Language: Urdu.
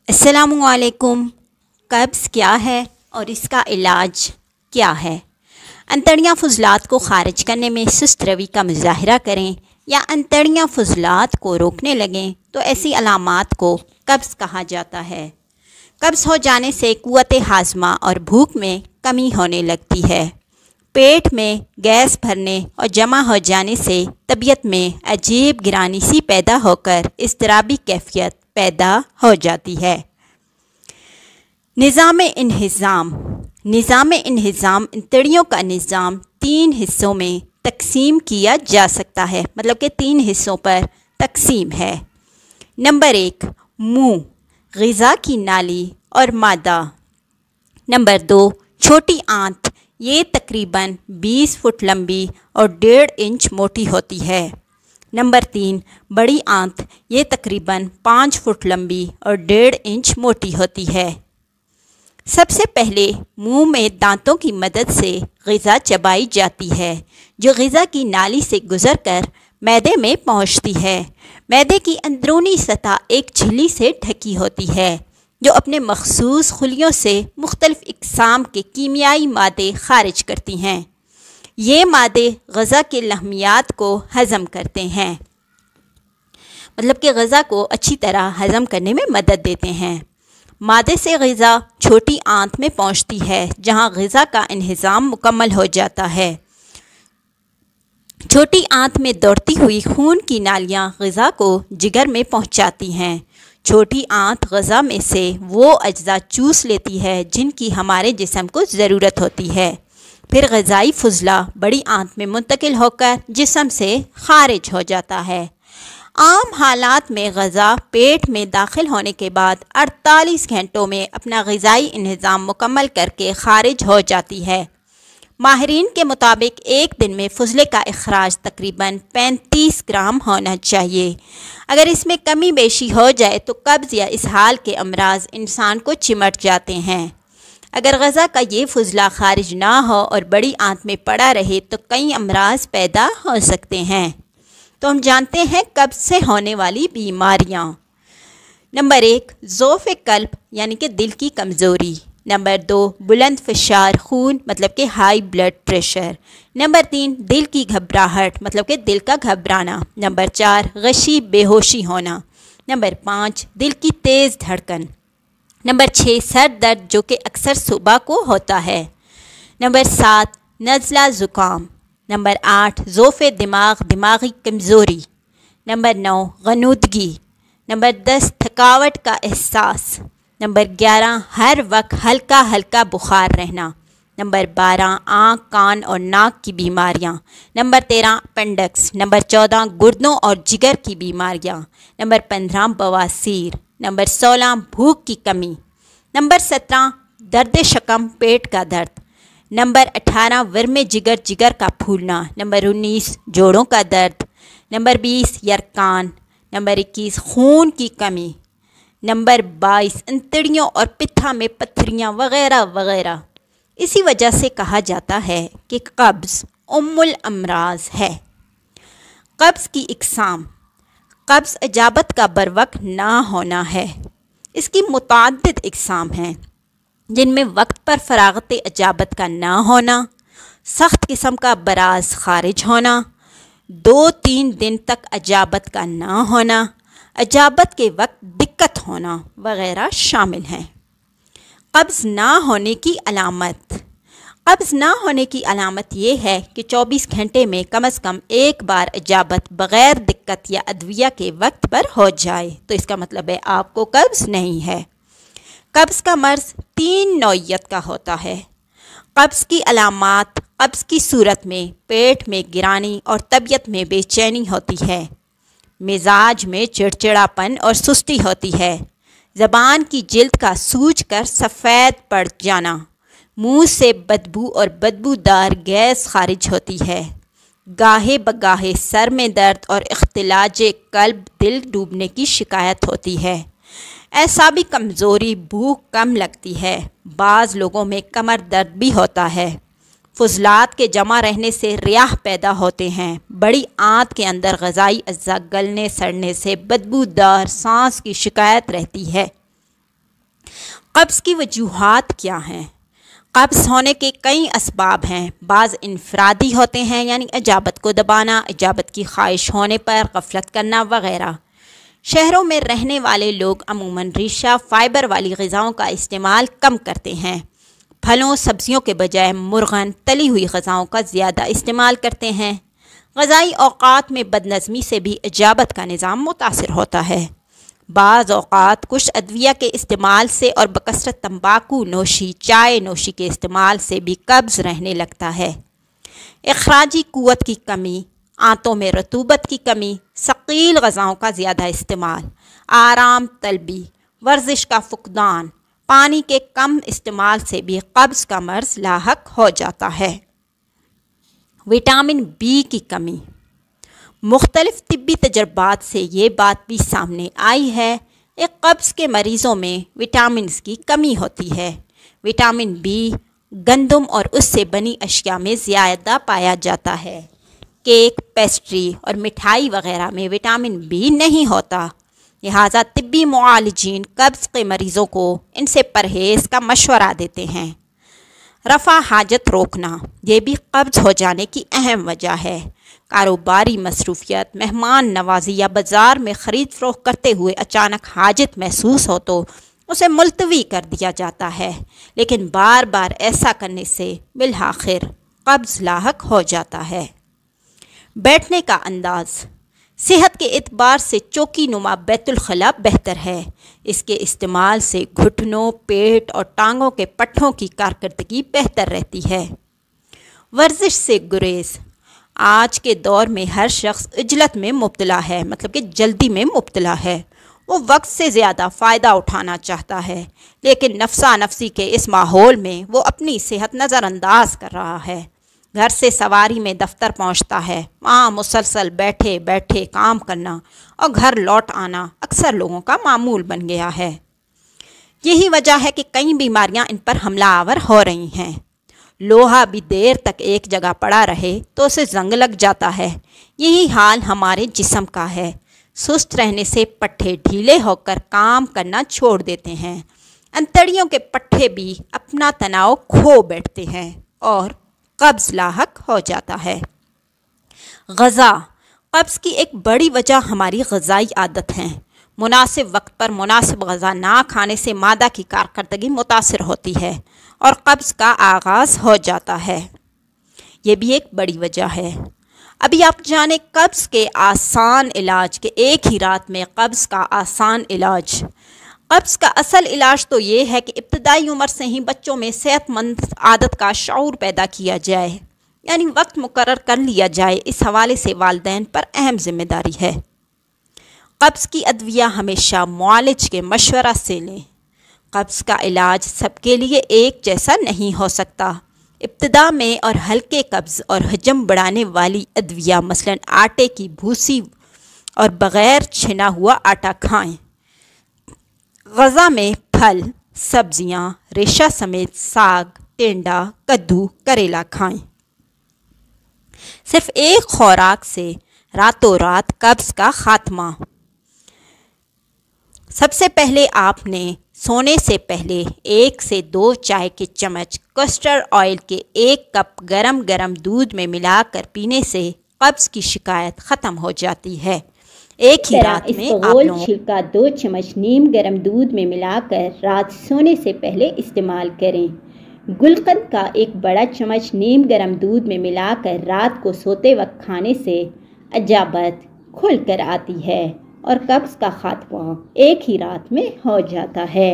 السلام علیکم۔ قبض کیا ہے اور اس کا علاج کیا ہے؟ انتڑیاں فضلات کو خارج کرنے میں سست روی کا مظاہرہ کریں یا انتڑیاں فضلات کو روکنے لگیں تو ایسی علامات کو قبض کہا جاتا ہے۔ قبض ہو جانے سے قوت ہاضمہ اور بھوک میں کمی ہونے لگتی ہے۔ پیٹ میں گیس بھرنے اور جمع ہو جانے سے طبیعت میں عجیب گرانی سی پیدا ہو کر اضطرابی کیفیت پیدا ہو جاتی ہے۔ نظام انہضام انتڑیوں کا نظام 3 حصوں میں تقسیم کیا جا سکتا ہے، مطلب کہ 3 حصوں پر تقسیم ہے۔ نمبر 1، منہ، غذا کی نالی اور معدہ۔ نمبر 2، چھوٹی آنت، یہ تقریباً 20 فٹ لمبی اور 1.5 انچ موٹی ہوتی ہے۔ نمبر 3، بڑی آنت، یہ تقریباً 5 فٹ لمبی اور 1.5 انچ موٹی ہوتی ہے۔ سب سے پہلے منہ میں دانتوں کی مدد سے غذا چبائی جاتی ہے، جو غذا کی نالی سے گزر کر معدے میں پہنچتی ہے۔ معدے کی اندرونی سطح ایک جھلی سے ڈھکی ہوتی ہے، جو اپنے مخصوص خلیوں سے مختلف اقسام کے کیمیائی مادے خارج کرتی ہیں۔ یہ مادے غذا کے لحمیات کو ہضم کرتے ہیں، مطلب کہ غذا کو اچھی طرح ہضم کرنے میں مدد دیتے ہیں۔ معدے سے غذا چھوٹی آنت میں پہنچتی ہے، جہاں غذا کا انہضام مکمل ہو جاتا ہے۔ چھوٹی آنت میں دوڑتی ہوئی خون کی نالیاں غذا کو جگر میں پہنچاتی ہیں۔ چھوٹی آنت غذا میں سے وہ اجزاء چوس لیتی ہے جن کی ہمارے جسم کو ضرورت ہوتی ہے۔ پھر غذائی فضلہ بڑی آنت میں منتقل ہو کر جسم سے خارج ہو جاتا ہے۔ عام حالات میں غذا پیٹ میں داخل ہونے کے بعد 48 گھنٹوں میں اپنا غذائی انہضام مکمل کر کے خارج ہو جاتی ہے۔ ماہرین کے مطابق ایک دن میں فضلے کا اخراج تقریباً 35 گرام ہونا چاہیے۔ اگر اس میں کمی بیشی ہو جائے تو قبض یا اسہال کے امراض انسان کو چمٹ جاتے ہیں۔ اگر غذا کا یہ فضلہ خارج نہ ہو اور بڑی آنت میں پڑا رہے تو کئی امراض پیدا ہو سکتے ہیں۔ تو ہم جانتے ہیں قبض سے ہونے والی بیماریاں۔ نمبر 1، ضعف قلب یعنی کہ دل کی کمزوری۔ نمبر 2، بلند فشار خون مطلب کہ ہائی بلڈ پریشر۔ نمبر 3، دل کی گھبراہٹ مطلب کہ دل کا گھبرانا۔ نمبر 4، غشی بے ہوشی ہونا۔ نمبر 5، دل کی تیز دھڑکن۔ نمبر 6، سر درد جو کہ اکثر صبح کو ہوتا ہے۔ نمبر 7، نزلہ زکام۔ نمبر 8، ضعف دماغ دماغی کمزوری۔ نمبر 9، غنودگی۔ نمبر 10، تھکاوٹ کا احساس۔ نمبر 11، ہر وقت ہلکا ہلکا بخار رہنا۔ نمبر 12، آنکھ کان اور ناک کی بیماریاں۔ Number 13، appendix. نمبر 14، گردوں اور جگر کی بیماریاں۔ نمبر 15، بواسیر۔ نمبر 16، بھوک کی کمی۔ نمبر 17، درد شکم پیٹ کا درد۔ نمبر 18، ورم جگر جگر کا پھولنا۔ نمبر 19، جوڑوں کا درد۔ نمبر 20، یرقان۔ نمبر 21، خون کی کمی۔ نمبر 22، انتڑیوں اور پتھا میں پتھریاں وغیرہ وغیرہ۔ اسی وجہ سے کہا جاتا ہے کہ قبض ام الامراض ہے۔ قبض کی اقسام۔ قبض اجابت کا بروقت نہ ہونا ہے۔ اس کی متعدد اقسام ہیں، جن میں وقت پر فراغت اجابت کا نہ ہونا، سخت قسم کا براز خارج ہونا، 2-3 دن تک اجابت کا نہ ہونا، اجابت کے وقت دقت ہونا وغیرہ شامل ہیں۔ قبض نہ ہونے کی علامت۔ قبض نہ ہونے کی علامت یہ ہے کہ 24 گھنٹے میں کم از کم ایک بار اجابت بغیر دقت یا ادویہ کے وقت پر ہو جائے تو اس کا مطلب ہے آپ کو قبض نہیں ہے۔ قبض کا مرض 3 نوعیت کا ہوتا ہے۔ قبض کی علامات: قبض کی صورت میں پیٹ میں گرانی اور طبیعت میں بے چینی ہوتی ہے، مزاج میں چڑچڑاپن اور سستی ہوتی ہے، زبان کی جلد کا سوج کر سفید پڑ جانا، منہ سے بدبو اور بدبودار گیس خارج ہوتی ہے، گاہے بگاہے سر میں درد اور اختلاج قلب دل ڈوبنے کی شکایت ہوتی ہے، اعصابی کمزوری، بھوک کم لگتی ہے، بعض لوگوں میں کمر درد بھی ہوتا ہے، فضلات کے جمع رہنے سے ریاح پیدا ہوتے ہیں، بڑی آنت کے اندر غذائی اجزاء گلنے سڑنے سے بدبودار سانس کی شکایت رہتی ہے، قبض کی وجوہات کیا ہیں؟ قبض ہونے کے کئی اسباب ہیں۔ بعض انفرادی ہوتے ہیں، یعنی اجابت کو دبانا، اجابت کی خواہش ہونے پر غفلت کرنا وغیرہ۔ شہروں میں رہنے والے لوگ عموماً ریشہ فائبر والی غذاؤں کا استعمال کم کرتے ہیں۔ پھلوں سبزیوں کے بجائے مرغن تلی ہوئی غذاؤں کا زیادہ استعمال کرتے ہیں۔ غذائی اوقات میں بدنظمی سے بھی اجابت کا نظام متاثر ہوتا ہے۔ بعض اوقات کچھ ادویہ کے استعمال سے اور بکثرت تمباکو نوشی، چائے نوشی کے استعمال سے بھی قبض رہنے لگتا ہے۔ اخراجی قوت کی کمی، آنتوں میں رطوبت کی کمی، ثقیل غذاؤں کا زیادہ استعمال، آرام طلبی، ورزش کا فقدان، پانی کے کم استعمال سے بھی قبض کا مرض لاحق ہو جاتا ہے۔ وٹامن بی کی کمی۔ مختلف طبی تجربات سے یہ بات بھی سامنے آئی ہے کہ قبض کے مریضوں میں وٹامنز کی کمی ہوتی ہے۔ وٹامن بی گندم اور اس سے بنی اشیاء میں زیادہ پایا جاتا ہے۔ کیک، پیسٹری اور مٹھائی وغیرہ میں وٹامن بی نہیں ہوتا، لہٰذا طبی معالجین قبض کے مریضوں کو ان سے پرہیز کا مشورہ دیتے ہیں۔ رفع حاجت روکنا، یہ بھی قبض ہو جانے کی اہم وجہ ہے۔ کاروباری مصروفیت، مہمان نوازی یا بازار میں خرید فروخت کرتے ہوئے اچانک حاجت محسوس ہو تو اسے ملتوی کر دیا جاتا ہے، لیکن بار بار ایسا کرنے سے بالآخر قبض لاحق ہو جاتا ہے۔ بیٹھنے کا انداز، صحت کے اعتبار سے چوکی نما بیت الخلاء بہتر ہے۔ اس کے استعمال سے گھٹنوں، پیٹ اور ٹانگوں کے پٹھوں کی کارکردگی بہتر رہتی ہے۔ ورزش سے گریز، آج کے دور میں ہر شخص عجلت میں مبتلا ہے، مطلب کہ جلدی میں مبتلا ہے۔ وہ وقت سے زیادہ فائدہ اٹھانا چاہتا ہے، لیکن نفسا نفسی کے اس ماحول میں وہ اپنی صحت نظر انداز کر رہا ہے۔ گھر سے سواری میں دفتر پہنچتا ہے، وہاں مسلسل بیٹھے بیٹھے کام کرنا اور گھر لوٹ آنا اکثر لوگوں کا معمول بن گیا ہے۔ یہی وجہ ہے کہ کئی بیماریاں ان پر حملہ آور ہو رہی ہیں۔ لوہا بھی دیر تک ایک جگہ پڑا رہے تو اسے زنگ لگ جاتا ہے۔ یہی حال ہمارے جسم کا ہے۔ سست رہنے سے پٹھے ڈھیلے ہو کر کام کرنا چھوڑ دیتے ہیں۔ انتڑیوں کے پٹھے بھی اپنا تناؤ کھو بیٹھتے ہیں اور قبض لاحق ہو جاتا ہے۔ غذا، قبض کی ایک بڑی وجہ ہماری غذائی عادت ہیں۔ مناسب وقت پر مناسب غذا نہ کھانے سے معدہ کی کارکردگی متاثر ہوتی ہے اور قبض کا آغاز ہو جاتا ہے۔ یہ بھی ایک بڑی وجہ ہے۔ ابھی آپ جانیں قبض کے آسان علاج، کہ ایک ہی رات میں قبض کا آسان علاج۔ قبض کا اصل علاج تو یہ ہے کہ ابتدائی عمر سے ہی بچوں میں صحت مند عادت کا شعور پیدا کیا جائے، یعنی وقت مقرر کر لیا جائے۔ اس حوالے سے والدین پر اہم ذمہ داری ہے۔ قبض کی ادویہ ہمیشہ معالج کے مشورہ سے لیں۔ قبض کا علاج سب کے لیے ایک جیسا نہیں ہو سکتا۔ ابتدا میں اور ہلکے قبض اور حجم بڑھانے والی ادویہ مثلاً آٹے کی بھوسی اور بغیر چھنا ہوا آٹا کھائیں۔ غذا میں پھل، سبزیاں، ریشہ سمیت ساگ، ٹینڈا، کدو، کریلا کھائیں۔ صرف ایک خوراک سے راتوں رات قبض کا خاتمہ۔ سب سے پہلے آپ نے سونے سے پہلے 1 سے 2 چائے کے چمچ کسٹرڈ آئل کے 1 کپ گرم دودھ میں ملا کر پینے سے قبض کی شکایت ختم ہو جاتی ہے۔ ایک ہی رات میں آپ چھلکا 2 چمچ نیم گرم دودھ میں ملا کر رات سونے سے پہلے استعمال کریں۔ گلقند کا 1 بڑا چمچ نیم گرم دودھ میں ملا کر رات کو سوتے وقت کھانے سے اجابت کھل کر آتی ہے اور قبض کا خاتمہ ایک ہی رات میں ہو جاتا ہے۔